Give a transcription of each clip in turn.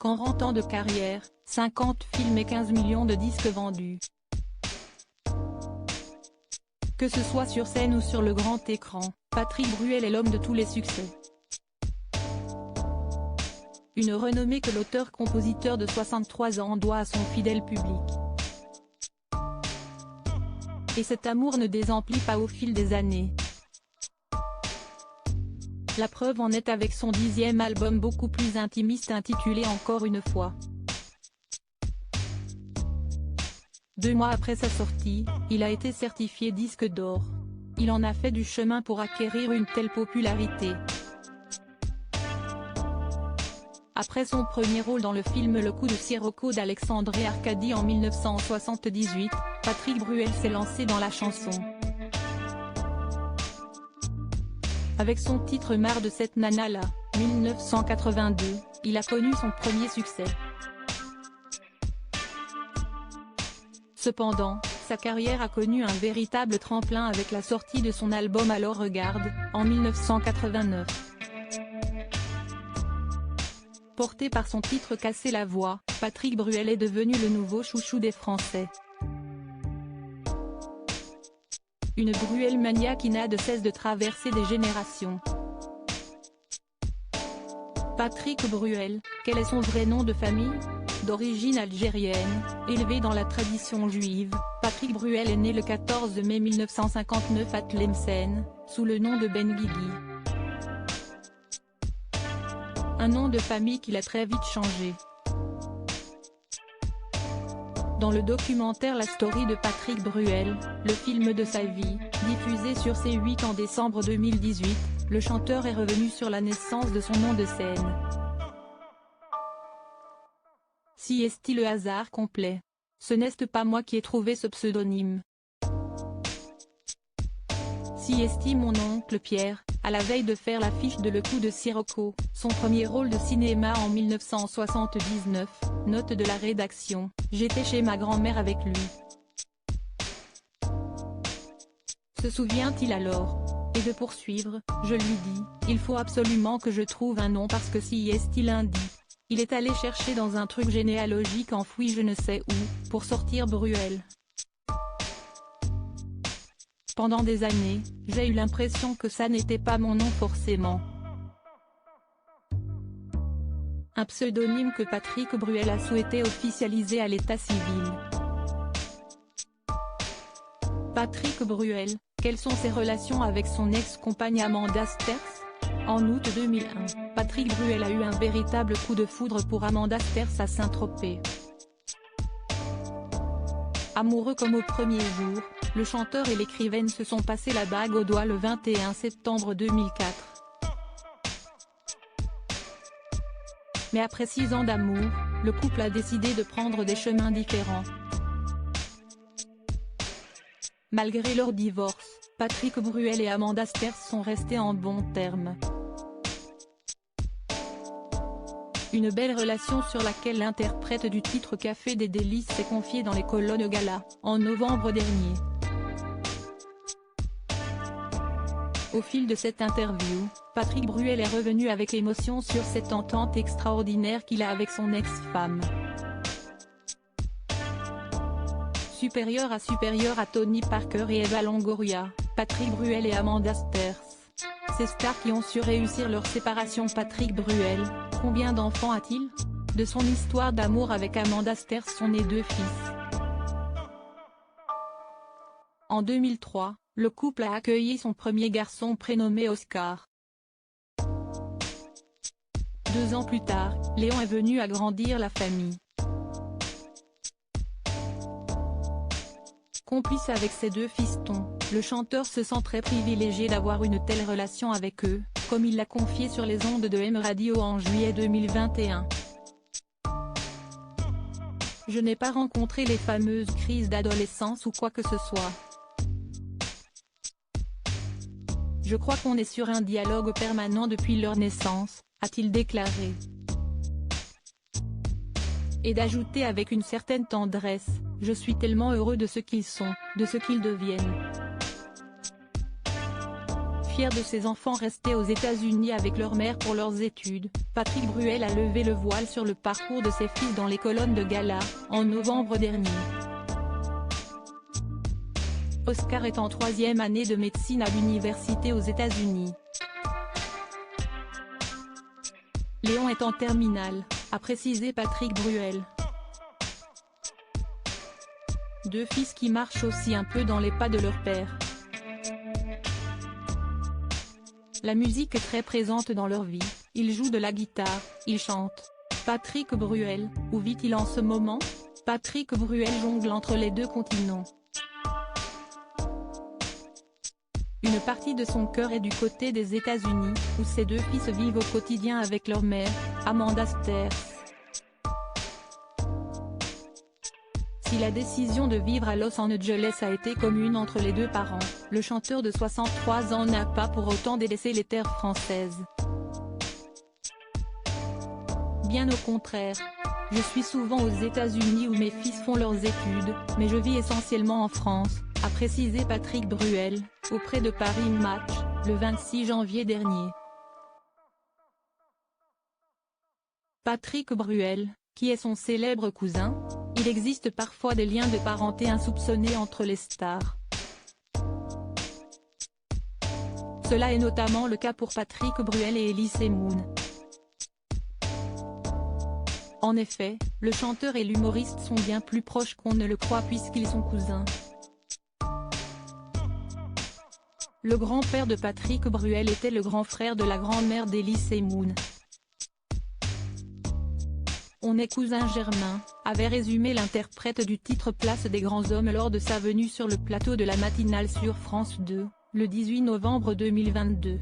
40 ans de carrière, 50 films et 15 millions de disques vendus. Que ce soit sur scène ou sur le grand écran, Patrick Bruel est l'homme de tous les succès. Une renommée que l'auteur-compositeur de 63 ans doit à son fidèle public. Et cet amour ne désemplit pas au fil des années. La preuve en est avec son 10e album beaucoup plus intimiste intitulé Encore une fois. 2 mois après sa sortie, il a été certifié disque d'or. Il en a fait du chemin pour acquérir une telle popularité. Après son premier rôle dans le film Le coup de Sirocco d'Alexandre et Arcadie en 1978, Patrick Bruel s'est lancé dans la chanson. Avec son titre Marre de cette nana-là, 1982, il a connu son premier succès. Cependant, sa carrière a connu un véritable tremplin avec la sortie de son album Alors Regarde, en 1989. Porté par son titre Casser la voix, Patrick Bruel est devenu le nouveau chouchou des Français. Une Bruel-mania qui n'a de cesse de traverser des générations. Patrick Bruel, quel est son vrai nom de famille? D'origine algérienne, élevé dans la tradition juive, Patrick Bruel est né le 14 mai 1959 à Tlemcen, sous le nom de Ben Guigui. Un nom de famille qu'il a très vite changé. Dans le documentaire La Story de Patrick Bruel, le film de sa vie, diffusé sur C8 en décembre 2018, le chanteur est revenu sur la naissance de son nom de scène. Si est-il le hasard complet? Ce n'est pas moi qui ai trouvé ce pseudonyme. Si est-il mon oncle Pierre, à la veille de faire l'affiche de Le coup de Sirocco, son premier rôle de cinéma en 1979, note de la rédaction, j'étais chez ma grand-mère avec lui. Se souvient-il alors? Et de poursuivre, je lui dis, il faut absolument que je trouve un nom parce que si est-il lundi. Il est allé chercher dans un truc généalogique enfoui je ne sais où, pour sortir Bruel. Pendant des années, j'ai eu l'impression que ça n'était pas mon nom forcément. Un pseudonyme que Patrick Bruel a souhaité officialiser à l'état civil. Patrick Bruel, quelles sont ses relations avec son ex-compagne Amanda Sters? En août 2001, Patrick Bruel a eu un véritable coup de foudre pour Amanda Sters à Saint-Tropez. Amoureux comme au premier jour, le chanteur et l'écrivaine se sont passé la bague au doigt le 21 septembre 2004. Mais après 6 ans d'amour, le couple a décidé de prendre des chemins différents. Malgré leur divorce, Patrick Bruel et Amanda Sters sont restés en bons termes. Une belle relation sur laquelle l'interprète du titre Café des délices s'est confiée dans les colonnes Gala, en novembre dernier. Au fil de cette interview, Patrick Bruel est revenu avec émotion sur cette entente extraordinaire qu'il a avec son ex-femme. Supérieur à Tony Parker et Eva Longoria, Patrick Bruel et Amanda Sters. Ces stars qui ont su réussir leur séparation. Patrick Bruel, combien d'enfants a-t-il? De son histoire d'amour avec Amanda Sters sont nés 2 fils. En 2003, le couple a accueilli son premier garçon prénommé Oscar. 2 ans plus tard, Léon est venu agrandir la famille. Complice avec ses 2 fistons, le chanteur se sent très privilégié d'avoir une telle relation avec eux, comme il l'a confié sur les ondes de M Radio en juillet 2021. Je n'ai pas rencontré les fameuses crises d'adolescence ou quoi que ce soit. Je crois qu'on est sur un dialogue permanent depuis leur naissance, a-t-il déclaré. Et d'ajouter avec une certaine tendresse, je suis tellement heureux de ce qu'ils sont, de ce qu'ils deviennent. Fier de ses enfants restés aux États-Unis avec leur mère pour leurs études, Patrick Bruel a levé le voile sur le parcours de ses fils dans les colonnes de gala, en novembre dernier. Oscar est en 3e année de médecine à l'université aux États-Unis. Léon est en terminale, a précisé Patrick Bruel. Deux fils qui marchent aussi un peu dans les pas de leur père. La musique est très présente dans leur vie, ils jouent de la guitare, ils chantent. Patrick Bruel, où vit-il en ce moment? Patrick Bruel jongle entre les deux continents. Une partie de son cœur est du côté des États-Unis, où ses deux fils vivent au quotidien avec leur mère, Amanda Sters. Si la décision de vivre à Los Angeles a été commune entre les deux parents, le chanteur de 63 ans n'a pas pour autant délaissé les terres françaises. Bien au contraire. Je suis souvent aux États-Unis où mes fils font leurs études, mais je vis essentiellement en France, a précisé Patrick Bruel, auprès de Paris Match, le 26 janvier dernier. Patrick Bruel, qui est son célèbre cousin? Il existe parfois des liens de parenté insoupçonnés entre les stars. Cela est notamment le cas pour Patrick Bruel et Elise Moon. En effet, le chanteur et l'humoriste sont bien plus proches qu'on ne le croit puisqu'ils sont cousins. Le grand-père de Patrick Bruel était le grand frère de la grand-mère d'Elise Moon. On est cousin germain, avait résumé l'interprète du titre Place des grands hommes lors de sa venue sur le plateau de la matinale sur France 2, le 18 novembre 2022.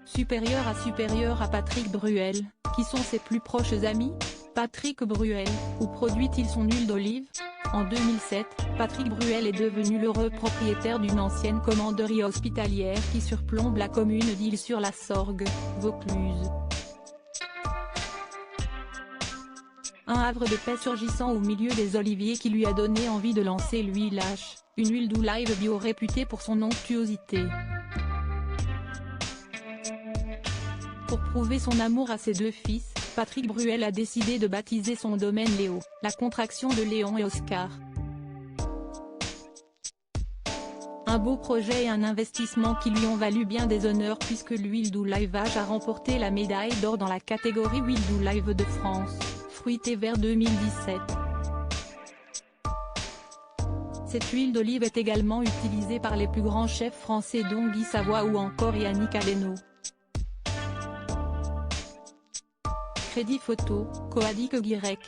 Supérieur à Patrick Bruel, qui sont ses plus proches amis? Patrick Bruel, où produit-il son huile d'olive? En 2007, Patrick Bruel est devenu l'heureux propriétaire d'une ancienne commanderie hospitalière qui surplombe la commune d'Isle-sur-la-Sorgue, Vaucluse. Un havre de paix surgissant au milieu des oliviers qui lui a donné envie de lancer l'huile H, une huile d'olive bio réputée pour son onctuosité. Pour prouver son amour à ses deux fils, Patrick Bruel a décidé de baptiser son domaine Léo, la contraction de Léon et Oscar. Un beau projet et un investissement qui lui ont valu bien des honneurs puisque l'huile d'olive H a remporté la médaille d'or dans la catégorie huile d'olive de France, fruitée vers 2017. Cette huile d'olive est également utilisée par les plus grands chefs français dont Guy Savoy ou encore Yannick Aleno. Crédit photo, Coadic Guirec.